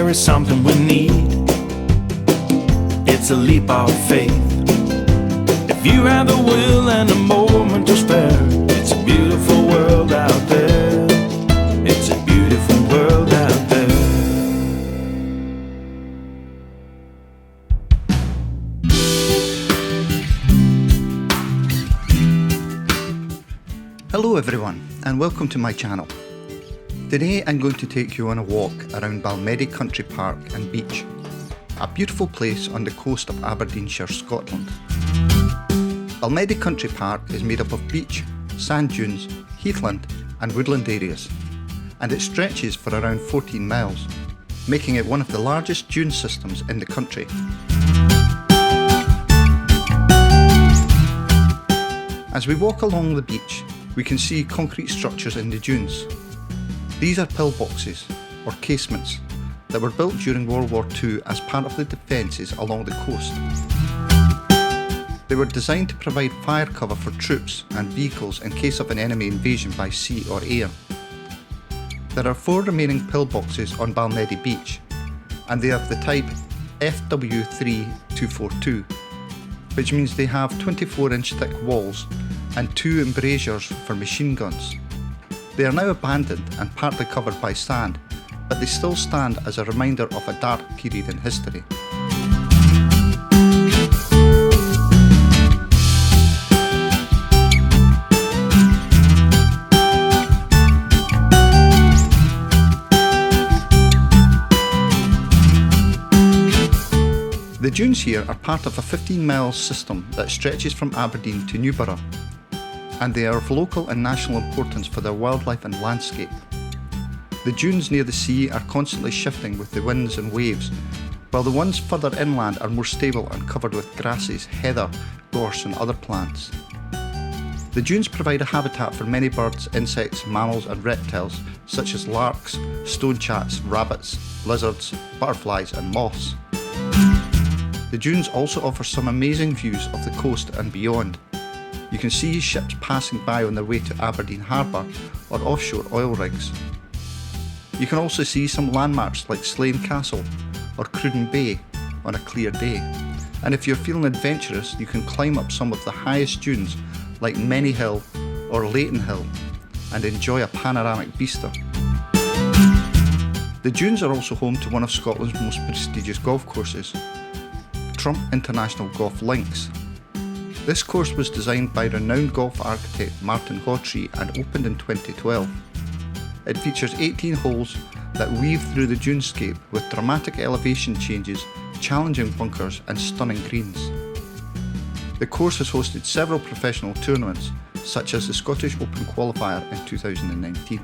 there is something we need. It's a leap of faith. If you have the will and a moment to spare, it's a beautiful world out there. It's a beautiful world out there. Hello everyone, and welcome to my channel. Today I'm going to take you on a walk around Balmedie Country Park and Beach, a beautiful place on the coast of Aberdeenshire, Scotland. Balmedie Country Park is made up of beach, sand dunes, heathland and woodland areas, and it stretches for around 14 miles, making it one of the largest dune systems in the country. As we walk along the beach, we can see concrete structures in the dunes. These are pillboxes, or casements, that were built during World War II as part of the defences along the coast. They were designed to provide fire cover for troops and vehicles in case of an enemy invasion by sea or air. There are 4 remaining pillboxes on Balmedie Beach, and they are of the type FW3-242, which means they have 24-inch thick walls and 2 embrasures for machine guns. They are now abandoned and partly covered by sand, but they still stand as a reminder of a dark period in history. The dunes here are part of a 15-mile system that stretches from Aberdeen to Newborough, and they are of local and national importance for their wildlife and landscape. The dunes near the sea are constantly shifting with the winds and waves, while the ones further inland are more stable and covered with grasses, heather, gorse and other plants. The dunes provide a habitat for many birds, insects, mammals and reptiles such as larks, stonechats, rabbits, lizards, butterflies and moths. The dunes also offer some amazing views of the coast and beyond. You can see ships passing by on their way to Aberdeen Harbour or offshore oil rigs. You can also see some landmarks like Slane Castle or Cruden Bay on a clear day. And if you're feeling adventurous, you can climb up some of the highest dunes like Many Hill or Leighton Hill and enjoy a panoramic vista. The dunes are also home to one of Scotland's most prestigious golf courses, Trump International Golf Links. This course was designed by renowned golf architect Martin Hawtree and opened in 2012. It features 18 holes that weave through the dunescape with dramatic elevation changes, challenging bunkers and stunning greens. The course has hosted several professional tournaments, such as the Scottish Open Qualifier in 2019.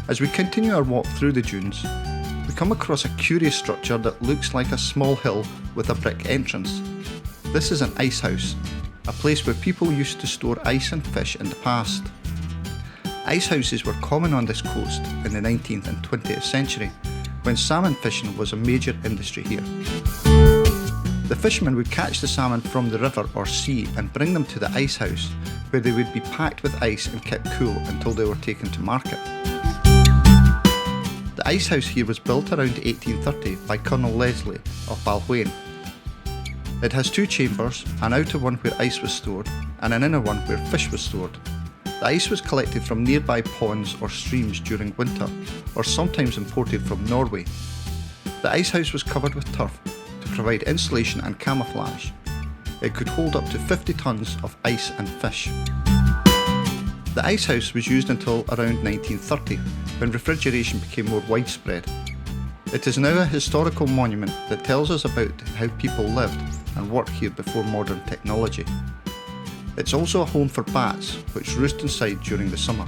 As we continue our walk through the dunes, we come across a curious structure that looks like a small hill with a brick entrance. This is an ice house, a place where people used to store ice and fish in the past. Ice houses were common on this coast in the 19th and 20th century, when salmon fishing was a major industry here. The fishermen would catch the salmon from the river or sea and bring them to the ice house, where they would be packed with ice and kept cool until they were taken to market. The ice house here was built around 1830 by Colonel Leslie of Balmedie. It has two chambers, an outer one where ice was stored and an inner one where fish was stored. The ice was collected from nearby ponds or streams during winter, or sometimes imported from Norway. The ice house was covered with turf to provide insulation and camouflage. It could hold up to 50 tons of ice and fish. The ice house was used until around 1930, when refrigeration became more widespread. It is now a historical monument that tells us about how people lived and worked here before modern technology. It's also a home for bats, which roost inside during the summer.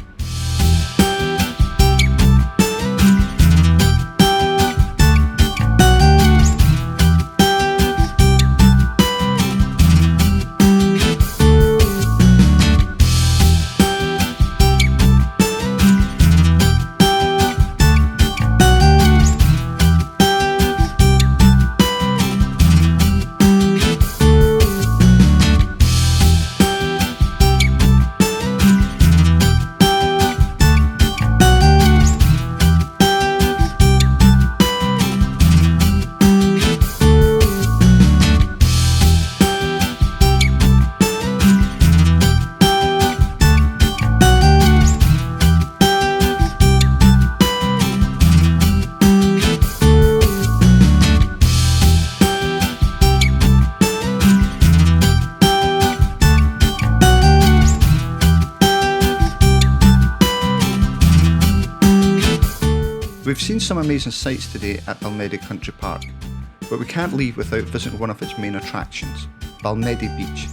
We've seen some amazing sights today at Balmedie Country Park, but we can't leave without visiting one of its main attractions, Balmedie Beach.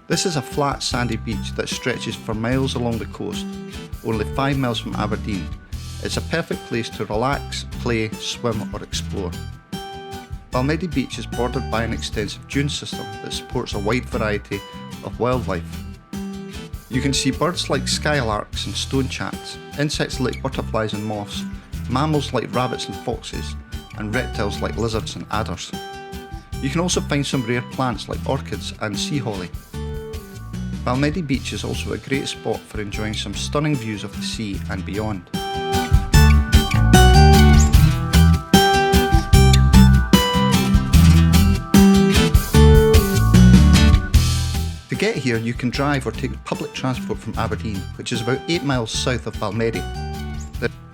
This is a flat sandy beach that stretches for miles along the coast, only 5 miles from Aberdeen. It's a perfect place to relax, play, swim or explore. Balmedie Beach is bordered by an extensive dune system that supports a wide variety of wildlife. You can see birds like skylarks and stonechats, insects like butterflies and moths, mammals like rabbits and foxes, and reptiles like lizards and adders. You can also find some rare plants like orchids and sea holly. Balmedie Beach is also a great spot for enjoying some stunning views of the sea and beyond. To get here, you can drive or take public transport from Aberdeen, which is about 8 miles south of Balmedie.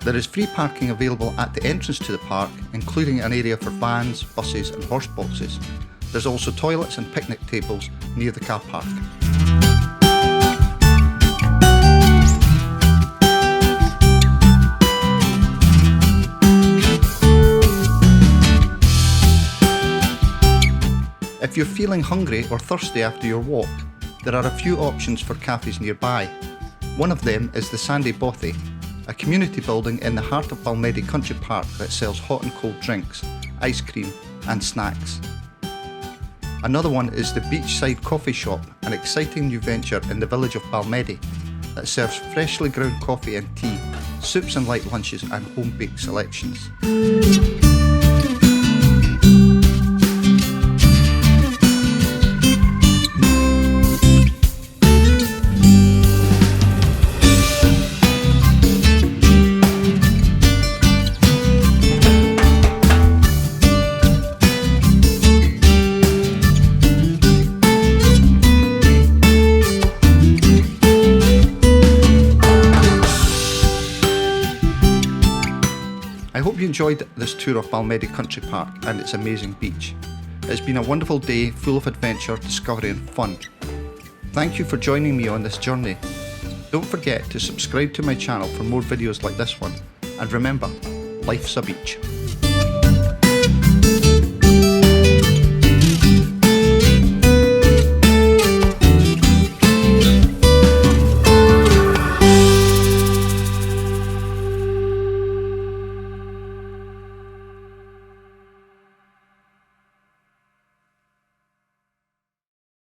There is free parking available at the entrance to the park, including an area for vans, buses and horse boxes. There's also toilets and picnic tables near the car park. If you're feeling hungry or thirsty after your walk, there are a few options for cafes nearby. One of them is the Sandy Bothy, a community building in the heart of Balmedie Country Park that sells hot and cold drinks, ice cream and snacks. Another one is the Beachside Coffee Shop, an exciting new venture in the village of Balmedie that serves freshly ground coffee and tea, soups and light lunches and home-baked selections. I hope you enjoyed this tour of Balmedie Country Park and its amazing beach. It's been a wonderful day full of adventure, discovery and fun. Thank you for joining me on this journey. Don't forget to subscribe to my channel for more videos like this one, and remember, life's a beach.